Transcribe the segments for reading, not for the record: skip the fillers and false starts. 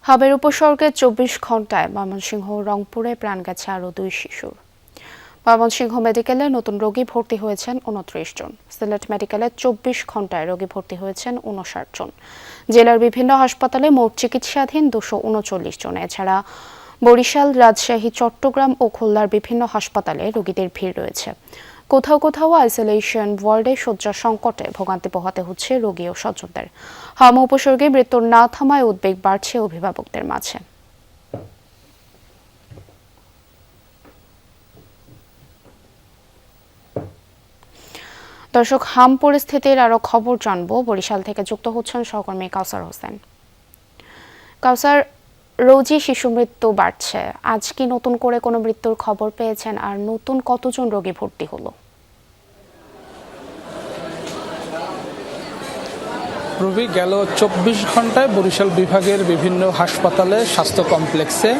হাবের উপসর্গে ২৪ ঘণ্টায় ময়মনসিংহ রংপুরে প্রাণ গেছে আরও ২ শিশুর। ময়মনসিংহ মেডিকেলে নতুন রোগী ভর্তি হয়েছেন ২৯ জন। সিলেট মেডিকেলে ২৪ ঘণ্টায় রোগী ভর্তি হয়েছেন ৫৯ জন। জেলার বিভিন্ন হাসপাতালে মোট চিকিৎসাধীন ২৩৯ জন। এছাড়া বরিশাল, রাজশাহী, চট্টগ্রাম ও খুলনার বিভিন্ন হাসপাতালে রোগীদের ভিড় রয়েছে। কোথাও কোথাও আইসোলেশন ওয়ার্ডে শয্যা সংকটে ভোগান্তি পোহাতে হচ্ছে রোগী ও স্বজনদের। হাম উপসর্গে মৃত্যুর না থামায় উদ্বেগ বাড়ছে অভিভাবকদের মাঝে। দর্শক, হাম পরিস্থিতির আরো খবর জানবো। বরিশাল থেকে যুক্ত হচ্ছেন সহকর্মী কাউসার হোসেন। কাউসার, রোজই শিশু মৃত্যু বাড়ছে, আজ কি নতুন করে কোনো মৃত্যুর খবর পেয়েছেন? আর নতুন কতজন রোগী ভর্তি হলো? রবি, গেল ২৪ ঘন্টায় বরিশাল বিভাগের বিভিন্ন হাসপাতালে, স্বাস্থ্য কমপ্লেক্সে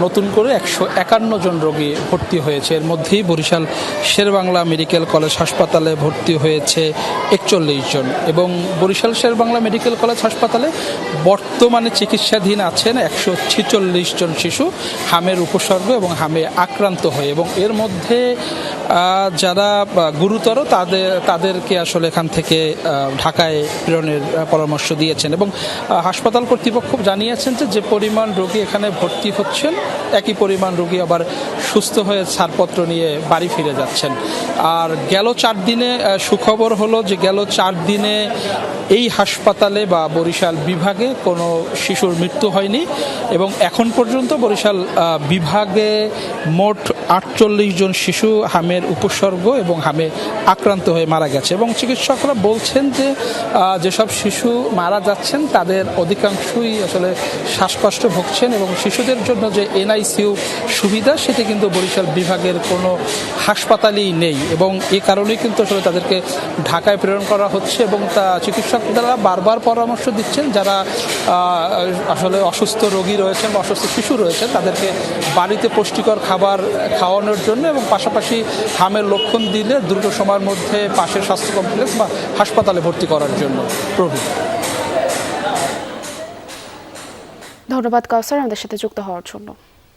নতুন করে ১৫১ জন রোগী ভর্তি হয়েছে। এর মধ্যেই বরিশাল শেরেবাংলা মেডিকেল কলেজ হাসপাতালে ভর্তি হয়েছে ৪১ জন এবং বরিশাল শেরেবাংলা মেডিকেল কলেজ হাসপাতালে বর্তমানে চিকিৎসাধীন আছেন ১৪৬ জন শিশু হামের উপসর্গ এবং হামে আক্রান্ত হয়ে। এবং এর মধ্যে যারা গুরুতর তাদেরকে আসলে এখান থেকে ঢাকায় প্রেরণের পরামর্শ দিয়েছেন এবং হাসপাতাল কর্তৃপক্ষ জানিয়েছেন যে পরিমাণ রোগী এখানে ভর্তি হচ্ছেন, একই পরিমাণ রোগী আবার সুস্থ হয়ে ছাড়পত্র নিয়ে বাড়ি ফিরে যাচ্ছেন। আর গেল ৪ দিনে সুখবর হলো যে গেল ৪ দিনে এই হাসপাতালে বা বরিশাল বিভাগে কোনো শিশুর মৃত্যু হয়নি এবং এখন পর্যন্ত বরিশাল বিভাগে মোট ৪৮ জন শিশু হামের উপসর্গ এবং হামে আক্রান্ত হয়ে মারা গেছে। এবং চিকিৎসকরা বলছেন যে যেসব শিশু মারা যাচ্ছেন তাদের অধিকাংশই আসলে শ্বাসকষ্ট ভুগছেন এবং শিশুদের জন্য যে এনআইসিইউ সুবিধা সেটি কিন্তু বরিশাল বিভাগের কোনো হাসপাতালেই নেই এবং এই কারণেই কিন্তু আসলে তাদেরকে ঢাকায় প্রেরণ করা হচ্ছে। এবং চিকিৎসকরা বারবার পরামর্শ দিচ্ছেন যারা আসলে অসুস্থ রোগী রয়েছেন বা অসুস্থ শিশু রয়েছেন তাদেরকে বাড়িতে পুষ্টিকর খাবার খাওয়ানোর জন্য এবং পাশাপাশি হামের লক্ষণ দিলে দ্রুত সময়ের মধ্যে পাশের স্বাস্থ্য কমপ্লেক্স বা হাসপাতালে ভর্তি করার জন্য। ধন্যবাদ কাউসার আমাদের সাথে যুক্ত হওয়ার জন্য।